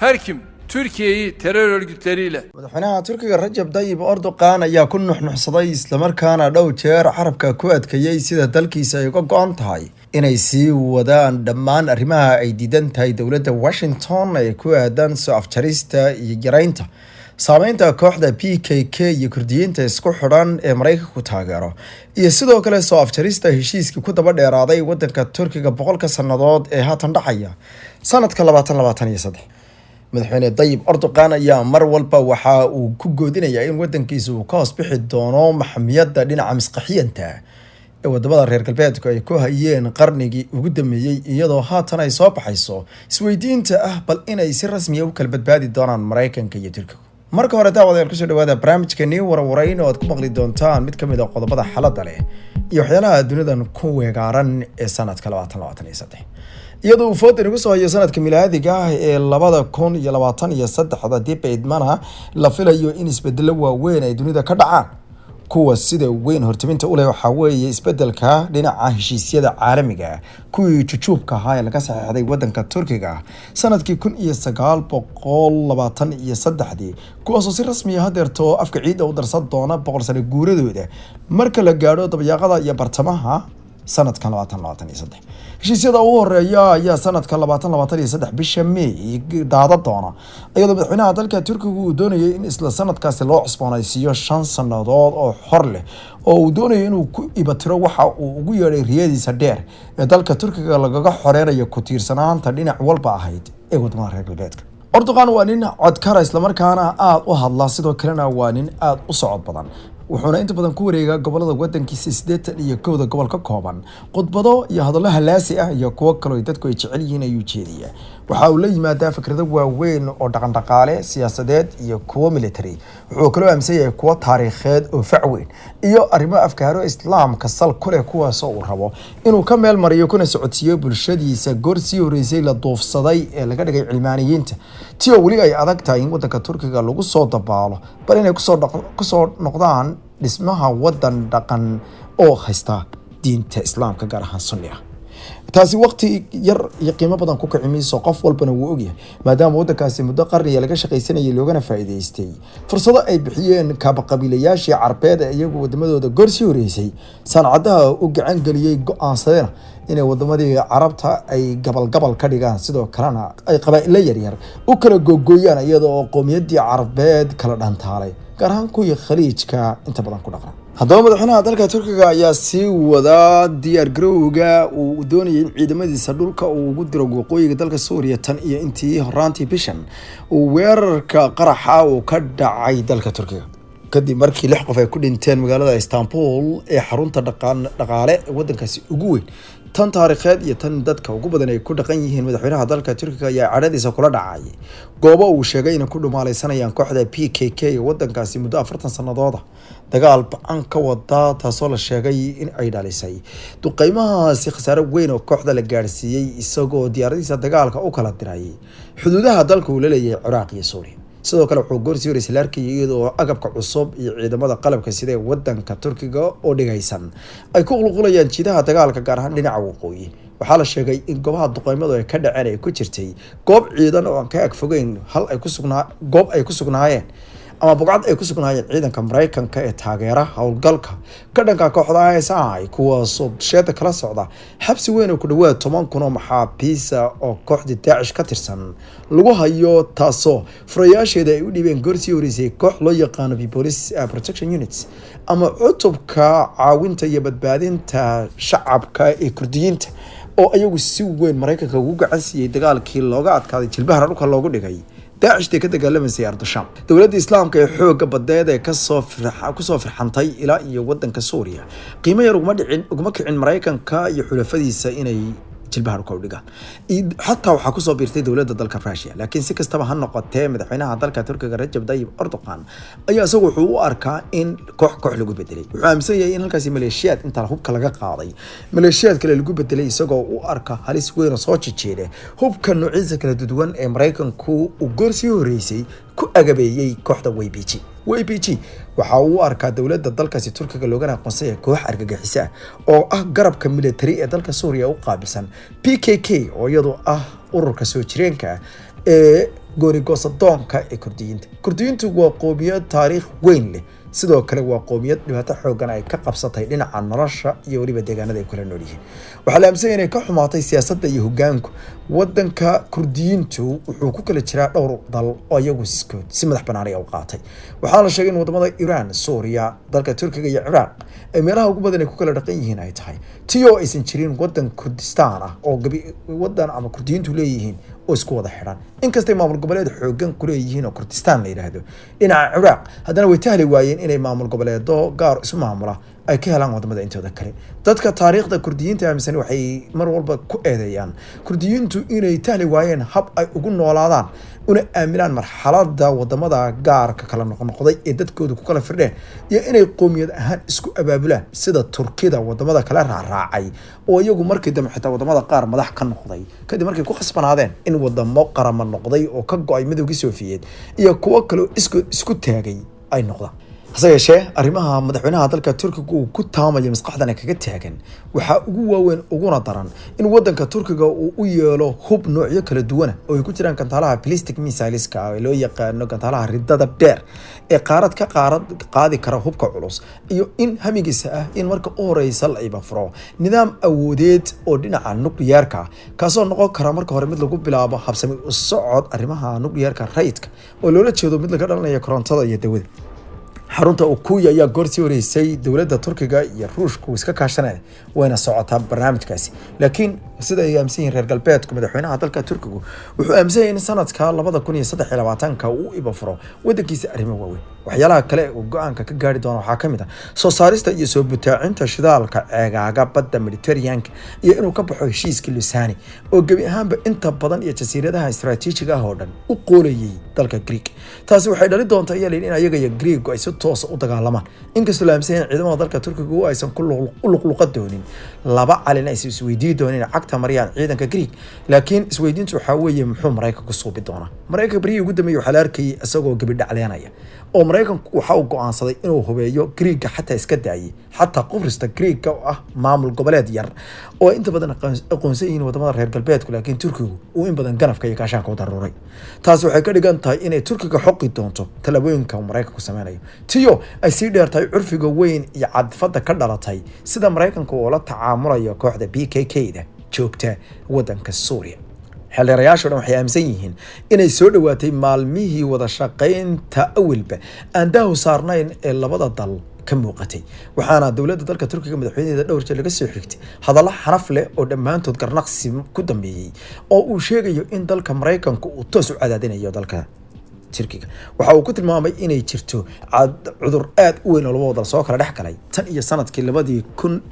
Her kim Türkiye'yi terör örgütleriyle madaxweynaha Turkiga Recep Tayyip Erdogan ayaa ku nuxnuxsaday isla markaana dhowr jeer carabka ku adkeeyay sida dalkiisa ay uga go'an tahay inay sii wadaan dhammaan arrimaha ay diidan tahay dowladda Washington ee ku aadan soo afjarista iyo yaraynta saameynta kooxda PKK iyo Kurdiyiinta isku xidhan ee Mareykanku taageero iyo sidoo kale soo afjarista heshiiskii ku daba dheeraaday wadanka Turkiga boqolka sanadood ee haatan dhacaya sanadka 2023 madaxweyne Tayyip Erdogan ayaa mar walba waxa uu ku goodinayaa in wadankiisa uu ka hoos bixi doono maxkamiyadda dhinaca maskaxiyanta ee wadamada reer galbeedku ay ku hayeen qarnigii ugu dambeeyay iyadoo haatan ay soo baxayso isweydiinta ah bal inay si rasmi ah u kala badbaadi doonaan Mareykanka iyo Turkiga. marka hore daawadayaal ku soo dhawaada barnaamijkeeni warwareyn oo aad ku maqli doontaan mid kamid ah qodobada xaladda leh iyo waxyaalaha dunidan ku weegaaran ee sanadka 2023 iyadoo uu foodan ugu soo hayo sanadka milaadiga ah ee 2023 dib eedmana la filayo in isbedelo waaweyn ay dunida ka dhacaan kuwa sida weyn hortiminta u leh waxa weeye isbedelka dhinaca heshiisyada caalamiga kuwii jujuubka ahaa ee laga saxeexday wadanka Turkiga sanadkii 1923 kuwaasoo si rasmi ah hadeerto afka ciid u darsan doona 100 sano guuradooda marka la gaadho dabayaaqada iyo bartamaha sanadka 2023 heshiisyada ugu horeeya ayaa sanadka 2023 bisha May daada doona iyadoo madaxweynaha dalka Turkiga uu doonayay in isla sanadkaasi loo cusboonaysiiyo 5 sanadood oo xor leh oo uu doonayay inuu ku ibatiro waxa uu ugu yeeray riyadiisa dheer ee dalka Turkiga lagaga xoreeyo ku tiirsanaanta dhinac walba ahayd ee wadamada reer galbeedka. Erdogan waa nin codkara isla markaana aad u hadla sidoo kalena waa nin aad u socod badan wuxuuna inta badan ku wareegaa gobolada wadankiisa 81 gobol ka kooban khudbado iyo hadallo halaasi ah iyo kuwo kale oo dadku ay jecel yihiin ayuu jeediyaa waxa uu la yimaadaa fikrado waaweyn oo dhaqan dhaqaale siyaasadeed iyo kuwo military wuxuu kaloo aaminsan yahay kuwo taariikheed oo facweyn iyo arrimo afkaaro islaamka sal ku leh kuwaas oo uu rabo inuu ka meel mariyo kuna socodsiiyo bulshadiisa goorsii horeysay la duufsaday ee laga dhigay cilmaaniyiinta tiyo weli ay adag tahay in wadanka Turkiga lagu soo dabaalo bal inay ku soo noqdaan dhismaha wadan dhaqan oo haysta diinta islaamka gaar ahaan sunniga taasi waqti yar iyo qiimo badan ku kicimiso qof walbana wuu ogyahay maadaama wadankaasi muddo qarniya laga shaqaysanayay loogana faa'iideystay fursado ay bixiyeen kaaba qabiilayaashii Carbeed ee iyagu wadamadooda goorsi horeysay sanacadaha u gacan galiyay go'aansadeen inay wadamadii Carabta ay gabal ka dhigaan sidoo kalena ay qabaa'ilo yaryar u kala googooyaan iyadoo qoomiyadii Carbeed kala dhantaalay gaar ahaan kuwii khaliijka inta badan ku dhaqan. haddaba madaxweynaha dalka Turkiga ayaa sii wada diyaar garowga uu doonayay in ciidamadiisa dhulka uu ugu diro waqooyiga dalka Suuriya tan iyo intii horaantii bishan uu weerarka qaraxa uu ka dhacay dalka Turkiga kadib markii 6 qof ay ku dhinteen magaalada Istanbul ee xarunta dhaqaale ee wadankaasi ugu weyn tan taariikheed iyo tan dadka ugu badan ay ku dhaqan yihiin madaxweynaha dalka Turkiga ayaa cadhadiisa kula dhacay goobo uu sheegay in ku dhumaalaysanayaan kooxda PKK ee wadankaasi muddo 40 sanadood dagaal baan ka wada taasoo la sheegay in ay dhalisay duqeymahaasi khasaare weyn oo kooxda la gaarsiiyay isagoo diyaaradiisa dagaalka u kala diray xuduudaha dalka uu leeyahay Ciraaq iyo Suuriya sidoo kale wuxuu goorsi horeysay larkii iyadoo agabka cusub iyo ciidamada qalabka sida wadanka Turkiga oo dhigaysan ay ku qulqulayaan jiidaha dagaalka gaar ahaan dhinaca waqooyi waxaa la sheegay in goobaha duqeymadu ay ka dhaceen ay ku jirtay goob ciidan oo aan ka ag fogeyn hal ay ku sugnaayeen ama bogcad ay ku sugnaayeen ciidanka Mareykanka ee taageera howlgalka ka dhanka kooxda ISI kuwaasoo sheeda kala socda xabsi weyn oo ku dhawaad 10,000 oo maxaabiis oo kooxda Daesh ka tirsan lagu hayo taasoo furayaasheeda ay u dhibeen goorsi horeysay koox loo yaqaan Police Protection Units ama cutubka caawinta iyo badbaadinta shacabka ee Kurdiyiinta oo ayagu si weyn Mareykanka ugu gacan siiyay dagaalkii looga adkaaday jilbaha dhulka loogu dhigay Daesh ka dagaalamaysay Ardasham dawladda islaamka ee xoog badeed ee ku soo firxantay ilaa iyo wadanka Suuriya qiimo yar uguma kicin Mareykanka iyo xulafadiisa inay jilbaha dhulka u dhigaan xataa waxa ku soo biirtay dawladda dalka Russia laakiin si kastaba ha noqotee madaxweynaha dalka Turkiga Recep Tayyip Erdogan ayaa isagu wuxuu u arkaa in koox lagu bedelay wuxuu aaminsan yahay in halkaasi maleeshiyaad inta hubka laga qaaday maleeshiyaad kale lagu bedelay isagoo u arka halis weyn oo soo jijeeday hubka noocyada kala duwan ee Mareykanku uu goorsi horeysay ku agabeeyay kooxda YPG waxa uu arkaa dawladda dalkaasi Turkiga loogana aqoonsay koox argagixisa oo ah garabka military ee dalka Suuriya u qaabilsan PKK oo iyadoo ah ururka soo jireenka ee goonigosadoonka ee kurdiyiintu waa qoomiyad taariikh weyn leh sidoo kale waa qoomiyad dhibaato xoogan ay ka qabsatay dhinaca nolosha iyo weliba deegaanada ay kula nool yihiin waxaa la aaminsan inay ka xumaatay siyaasadda iyo hoggaanku wadanka kurdiyiintu wuxuu ku kala jiraa dhowr dal oo iyagu si madax banaani u qaatay waxaa la sheegay in wadamada Iran, Suuriya, dalka Turkiga iyo Ciraaq ay meelaha ugu badan ay ku kala dhaqan yihiin ay tahay tiyo aysan jirin wadan Kurdistaan ah oo wadan ama kurdiyiintu leeyihiin oo isku wada xiran inkastoo maamul goboleed xoogan ku leeyihiin oo Kurdistaan la yiraahdo dhinaca Ciraaq haddana way tahli waayeen inay maamul goboleedo gaar isu maamula ay ka helaan wadamada intooda kale dadka taariikhda kurdiyiinta aaminsan waxay mar walba ku eedeeyaan kurdiyiintu inay tahli waayeen hab ay ugu noolaadaan una aaminaan marxaladda wadamada gaarka kala noqnoqday ee dadkooda ku kala firdheen iyo inay qoomiyad ahaan isku abaabulaan sida Turkida wadamada kala raacay oo iyagu markii dambe xitaa wadamada qaar madax ka noqday kadib markay ku khasbanaadeen in wadamo qarama noqday oo ka go'ay midowgii Soofiyeed iyo kuwa kale isku taagay ay noqdaan hase yeeshee arrimaha madaxweynaha dalka Turkiga uu ku taamayo maskaxdana kaga taagan waxa ugu waaweyn uguna daran in wadanka Turkiga uu u yeelo hub noocyo kala duwan oo ay ku jiraan gantaalaha ballistic missileska oo loo yaqaan gantaalaha ridada dheer ee qaarad qaadi kara hubka culus iyo in hamigiisa ah in marka u horeysa la ibafro nidaam awoodeed oo dhinaca nuclearka kaasoo noqon kara marka hore mid lagu bilaabo habsami u socod arrimaha nuclearka rayidka oo loola jeedo mid laga dhalanayo korontada iyo dawada xarunta Ukuya ayaa goortii horeysay dawladda Turkiga iyo Ruushku iska kaashanay wayna socotaa barnaamijkaasi laakiin sida ay aaminsan reer galbeedka madaxweynaha dalka Turkiga wuxuu aaminsan in sanadka 2023 uu ibafro wadankiisa arrimo waaweyn waxyaalaha kale oo go'aanka ka gaari doona waxaa kamid ah soo saarista iyo soo butaacinta shidaalka ceegaaga badda Mediterranean iyo inuu ka baxo heshiiskii Lusani oo gabi ahaanba inta badan iyo jasiiradaha istiraatiijiga ah oo dhan u qoolayay dalka Greek taasi waxay dhali doontaa in ayaga iyo Greek ay si toos u dagaalamaan inkastoo la aaminsan ciidamada dalka Turkiga oo aysan ku luqluqad doonin laba calin ay isweydiin dooneen cagta mariyaan ciidanka Greek laakiin isweydiintu waxa weeye muxuu Mareykanka ku suubi doona Mareykanka bari ugu dambeeyay waxa la arkay asagoo gabi dhacleynaya oo Mareykanku waxa uu go'aansaday inuu hubeeyo Greek xataa iska daayay xataa qubrista Greek oo ah maamul goboleed yar oo inta badan aqoonsan yihiin wadamada reer galbeedka laakiin Turkigu uu in badan ganafka iyo gaashaanka u daruuray taas waxay ka dhigan tahay inay Turkiga xoqi doonto talaabooyinka Mareykanku sameeyo tiyo ay sii dheertay curfiga weyn iyo cadfada ka dhalatay sida Mareykanku oo la tacaamulayo kooxda PKK-da joogta wadanka Suuriya xeelarayaashu waxay aaminsan yihiin inay soo dhawaatay maalmihii wada shaqeynta awilba aan daahu saarnayn ee labada dal ka muuqatay waxaana dawladda dalka Turkiga madaxweynaha dhowr jeer laga soo xigtay hadallo xaraf leh oo dhamaantood garnaqsi ku dambeeyay oo uu sheegayo in dalka Mareykanku uu toos u cadaadinayo dalka Turkiga waxa uu ku tilmaamay inay jirto cudur aad u weyn oo laba waddan soo kala dhex galay tan iyo sanadkii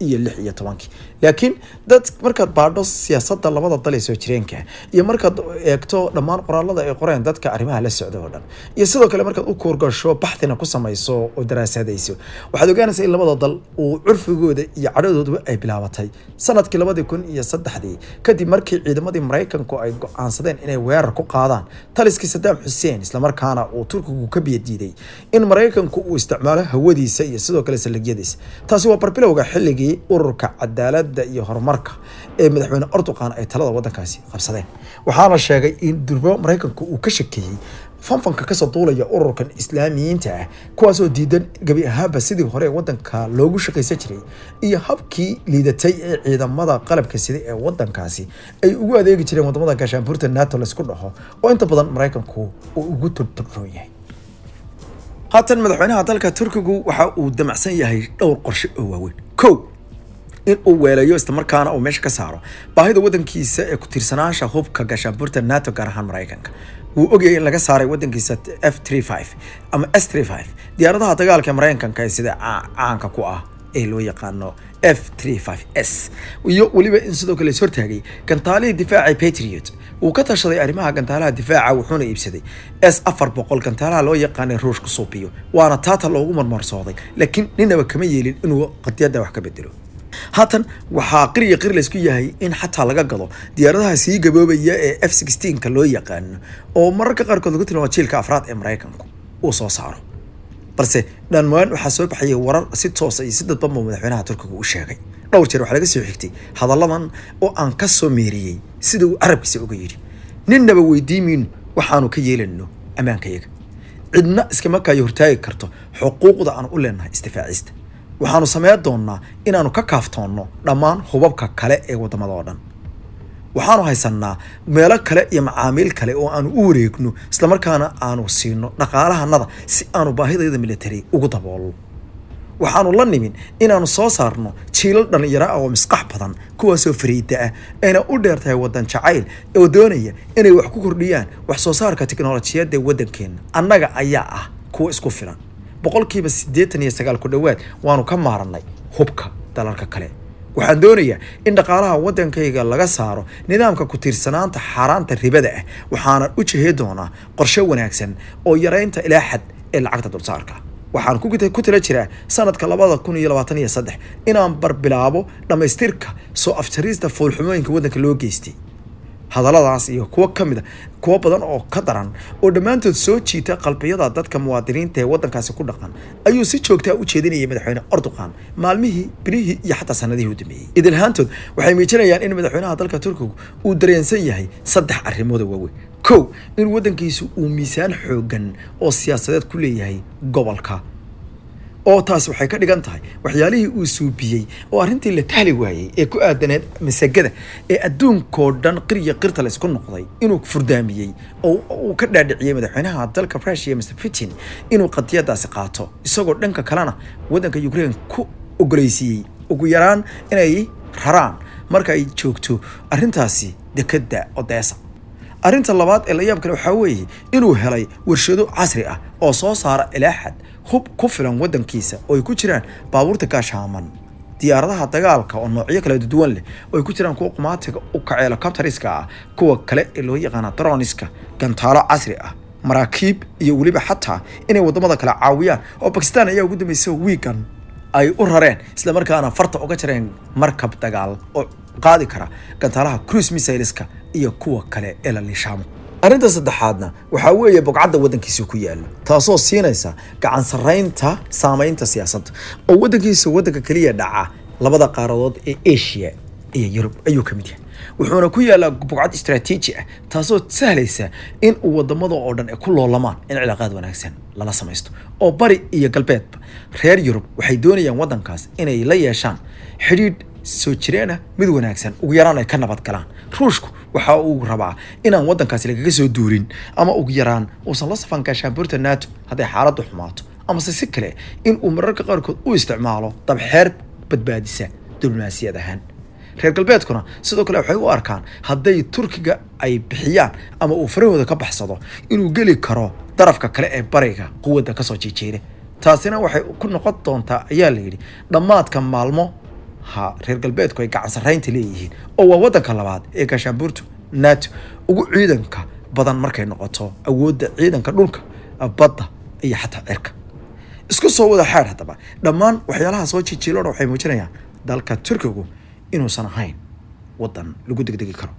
2016 laakiin dad markaad baadho siyaasadda labada dal ee soo jireenka iyo markaad eegto dhammaan qoraalada ay qoreen dadka arrimaha la socda oo dhan iyo sidoo kale markaad u koorgasho baxdina ku samayso oo daraasadayso waxaad ogaanaysaa in labada dal uu curfigooda iyo cadhadoodu ay bilaabatay sanadkii 2003 kadib markii ciidamadii Mareykanku ay go'aansadeen inay weerar ku qaadaan taliskii Saddam Hussein markaana uu Turkigu ka biyadiiday in Mareykanku uu isticmaalo hawadiisa iyo sidoo kale salagyadiisa taasi waa barbilowga xilligii ururka cadaaladda iyo horumarka ee madaxweyne Erdogan ay talada wadankaasi qabsadeen waxaana sheegay in durbo Mareykanku uu ka shakiyay fanfanka ka soo duulaya ururkan islaamiyiinta ah kuwaasoo diidan gabi ahaanba sidii hore wadanka loogu shaqaysan jiray iyo habkii liidatay ee ciidamada qalabka sida ee wadankaasi ay ugu adeegi jireen wadamada gaashaanbuurta NATO la isku dhaho oo inta badan Mareykanku uu ugu turturoo yahay haatan madaxweynaha dalka Turkigu waxa uu damacsan yahay dhowr qorshe oo waaweyn in uu weelayo isla markaana uu meesha ka saaro baahida wadankiisa ee ku tiirsanaasha hubka gaashaanbuurta NATO gaar ahaan Mareykanka wuu ogyahay in laga saaray wadankiisa F-35 ama S-35 diyaaradaha dagaalka Mareykanka ee sida caanka ku ah ee loo yaqaano F-35S iyo waliba in sidoo kale soo taagay gantaalihii difaaca Patriot uu ka tashaday arrimaha gantaalaha difaaca wuxuuna iibsaday S-400 gantaalaha loo yaqaan Ruushku suubiyo waana taata loogu marmarsooday laakiin ninaba kama yeelin inuu qadiyada wax ka bedelo haatan waxaa qir la isku yahay in xataa laga gado diyaaradaha sii gaboobaya ee F-16 ka loo yaqaan oo mararka qaarkood lagu tilmaamo jiilka afraad ee Mareykanku uu soo saaro balse dhanmaan waxa soo baxay warar si toos ah si dadba madaxweynaha Turkiga uu sheegay dhowr jeer waxa laga soo xigtay hadalladan oo aan ka soo meeriyay sida uu Arabkiisa uga yiri ninaba weydiimin waxaanu ka yeelanno ammaankayaga cidna iskama kaayo hortaagi karto xuquuqda aan u leenahay istifaacista waxaanu sameyn doonaa inaanu ka kaaftoonno dhammaan hubabka kale ee wadamada oo dhan waxaanu haysanaa meelo kale iyo macaamiil kale oo aanu u wareegno isla markaana aanu siino dhaqaalahanada si aanu baahidayda military ugu daboolno waxaanu la nimin inaanu soo saarno jiilal dhalinyaro ah oo misqax badan kuwaasoo fariida ah ayna u dheertahay wadan jacayl oo doonaya inay wax ku kordhiyaan wax soo saarka tiknoolajiyadda waddankeena annaga ayaa ah kuwa isku filan 89% ku dhawaad waanu ka maaranay hubka dalalka kale waxaan doonayaa in dhaqaalaha waddankayga laga saaro nidaamka ku tiirsanaanta xaaraanta ribada ah waxaana u jeehi doonaa qorshe wanaagsan oo yareynta ilaa xad ee lacagta dulsaarka waxaan ku tala jiraa sanadka 2023 inaan barbilaabo dhamaystirka soo afjarista foolxumooyinka waddanka loo geystay hadalladaas iyo kuwa badan oo ka daran oo dhammaantood soo jiita qalbiyada dadka muwaadiniinta ee waddankaasi ku dhaqan ayuu si joogta u jeedinayay madaxweyne Erdogan maalmihii bilihii iyo xataa sanadihii u dambeeyay idilhaantood waxay miijinayaan in madaxweynaha dalka Turkiga uu dareensan yahay 3 arrimood oo waaweyn kow in waddankiisu uu miisaan xoogan oo siyaasadeed ku leeyahay gobolka oo taas waxay ka dhigan tahay waxyaalihii uu suubiyay oo arintii la tahli waayay ee ku aadaneed masagada ee adduunko dhan qirta la isku noqday inuu furdaamiyay oo uu ka dhaadhiciyay madaxweynaha dalka Russia Mr. Putin inuu qadiyadaasi qaato isagoo dhanka kalena waddanka Ukraine ku ogoleysiiyay ugu yaraan inay raraan marka ay joogto arintaasi dekada Odessa arinta labaad ee la yaab kale waxa weeye inuu helay warshado casri ah oo soo saara ilaa xad hub ku filan waddankiisa oo ay ku jiraan baabuurta gaashaaman diyaaradaha dagaalka oo noocyo kala duwan leh oo ay ku jiraan kuwa qumaatiga u kacay helicopteriska ah kuwa kale ee loo yaqaan droniska gantaalo casri ah maraakiib iyo waliba xataa inay wadamada kala caawiyaan oo Pakistan ayaa ugu dambeysay weekend ay u rareen isla markaana farta uga jireen markab dagaal oo qaadi kara gantaalaha cruise missileska iyo kuwa kale ee la lishaamo arinta saddexaadna waxa weeye bogcadda waddankiisa ku yaalo taasoo siinaysa gacan sareynta saameynta siyaasadda oo waddanka kaliya dhaca labada qaaradood ee Asia iyo Yurub ayuu ka mid yahay wuxuuna ku yaalaa bogcad istiraatiiji ah taasoo sahlaysa in wadamada oo dhan ay ku loolamaan in cilaaqaad wanaagsan lala samaysto oo bari iyo galbeedba reer Yurub waxay doonayaan waddankaas inay la yeeshaan xiriir soo jireena mid wanaagsan ugu yaraan ay ka nabad galaan ruushku waxa uu rabaa inaan waddankaasi lagaga soo duurin ama ugu yaraan uusan la safan gaashaanbuurta NATO haday xaaladdu xumaato ama si kale in uu mararka qaarkood u isticmaalo dabxeer badbaadisa diblomaasiyad ahaan reer galbeedkuna sidoo kale waxay u arkaan haday Turkiga ay bixiyaan ama uu farahooda ka baxsado inuu gali karo darafka kale ee bariga quwadda ka soo jeejeeda taasina waxay ku noqon doontaa ayaa la yiri dhamaadka maalmo reer galbeedku ay gacan sareynta leeyihiin oo waa waddanka labaad ee gaashaanbuurta NATO ugu ciidanka badan markay noqoto awoodda ciidanka dhulka badda iyo xataa cirka isku soo wada xaar hadaba dhammaan waxyaalaha soo jijiilona waxay muujinayaan dalka Turkiga inuusan ahayn waddan lagu degdegi karo